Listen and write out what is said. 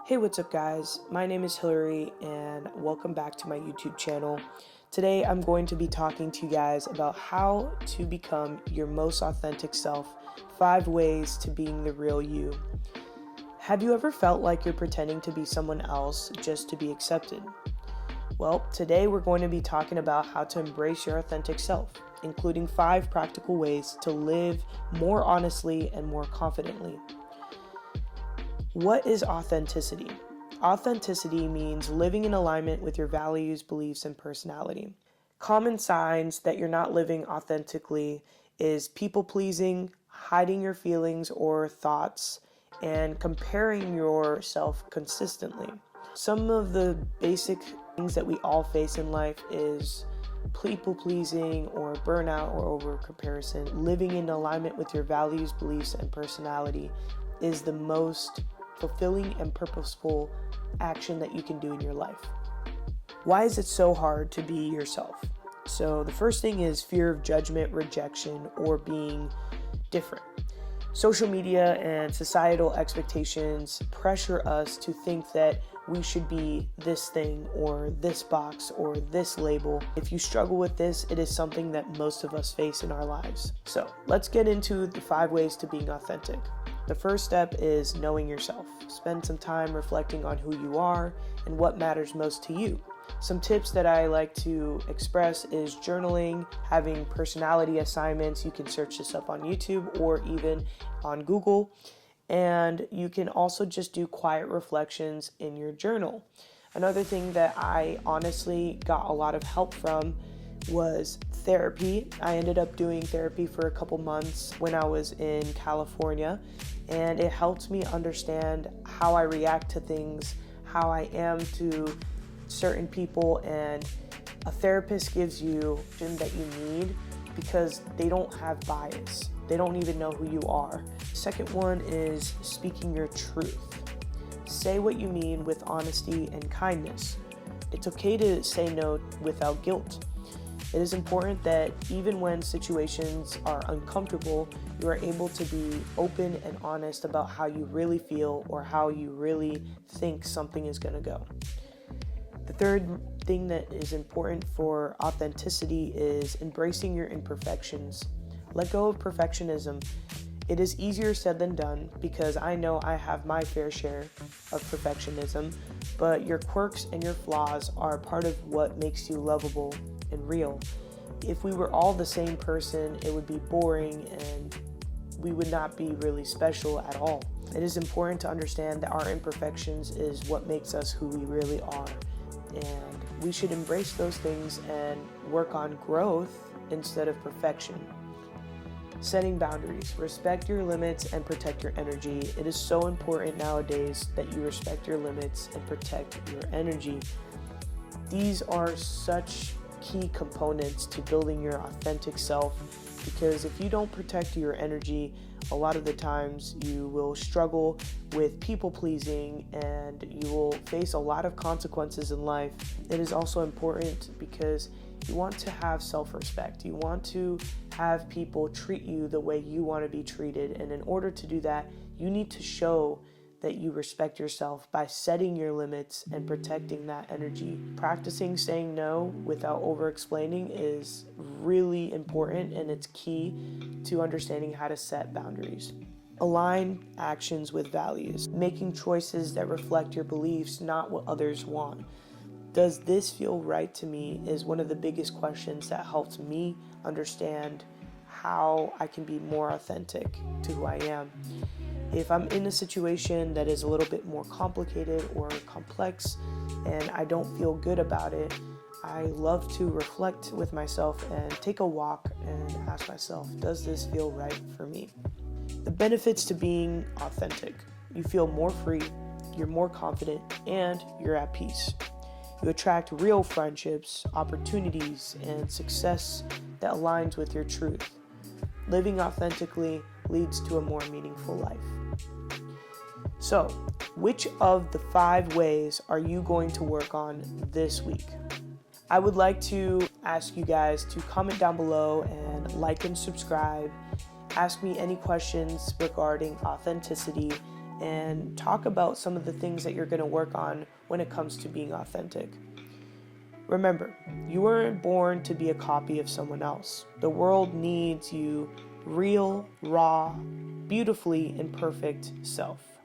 Hey, what's up guys? My name is Hillary and welcome back to my YouTube channel. Today I'm going to be talking to you guys about how to become your most authentic self, 5 ways to being the real you. Have you ever felt like you're pretending to be someone else just to be accepted? Well, today we're going to be talking about how to embrace your authentic self, including 5 practical ways to live more honestly and more confidently. What is authenticity? Authenticity means living in alignment with your values, beliefs, and personality. Common signs that you're not living authentically is people-pleasing, hiding your feelings or thoughts, and comparing yourself consistently. Some of the basic things that we all face in life is people-pleasing or burnout or over-comparison. Living in alignment with your values, beliefs, and personality is the most fulfilling and purposeful action that you can do in your life. Why is it so hard to be yourself? So the first thing is fear of judgment, rejection, or being different. Social media and societal expectations pressure us to think that we should be this thing or this box or this label. If you struggle with this, it is something that most of us face in our lives. So let's get into the 5 ways to being authentic. The first step is knowing yourself. Spend some time reflecting on who you are and what matters most to you. Some tips that I like to express is journaling, having personality assignments. You can search this up on YouTube or even on Google. And you can also just do quiet reflections in your journal. Another thing that I honestly got a lot of help from was therapy. I ended up doing therapy for a couple months when I was in California, and it helped me understand how I react to things, how I am to certain people, and a therapist gives you that you need because they don't have bias. They don't even know who you are. Second one is speaking your truth. Say what you mean with honesty and kindness. It's okay to say no without guilt. It is important that even when situations are uncomfortable, you are able to be open and honest about how you really feel or how you really think something is going to go. The third thing that is important for authenticity is embracing your imperfections. Let go of perfectionism. It is easier said than done because I know I have my fair share of perfectionism, but your quirks and your flaws are part of what makes you lovable and real. If we were all the same person, it would be boring and we would not be really special at all. It is important to understand that our imperfections is what makes us who we really are, and we should embrace those things and work on growth instead of perfection. Setting boundaries. Respect your limits and protect your energy. It is so important nowadays that you respect your limits and protect your energy. These are such key components to building your authentic self, because if you don't protect your energy, a lot of the times you will struggle with people pleasing and you will face a lot of consequences in life. It is also important because you want to have self-respect. You want to have people treat you the way you want to be treated, and in order to do that, you need to show that you respect yourself by setting your limits and protecting that energy. Practicing saying no without over-explaining is really important, and it's key to understanding how to set boundaries. Align actions with values. Making choices that reflect your beliefs, not what others want. Does this feel right to me is one of the biggest questions that helps me understand how I can be more authentic to who I am. If I'm in a situation that is a little bit more complicated or complex and I don't feel good about it, I love to reflect with myself and take a walk and ask myself, does this feel right for me? The benefits to being authentic. You feel more free, you're more confident, and you're at peace. You attract real friendships, opportunities, and success that aligns with your truth. Living authentically leads to a more meaningful life. So, which of the 5 ways are you going to work on this week? I would like to ask you guys to comment down below and like and subscribe. Ask me any questions regarding authenticity, and talk about some of the things that you're going to work on when it comes to being authentic. Remember, you weren't born to be a copy of someone else. The world needs you real, raw, beautifully imperfect self.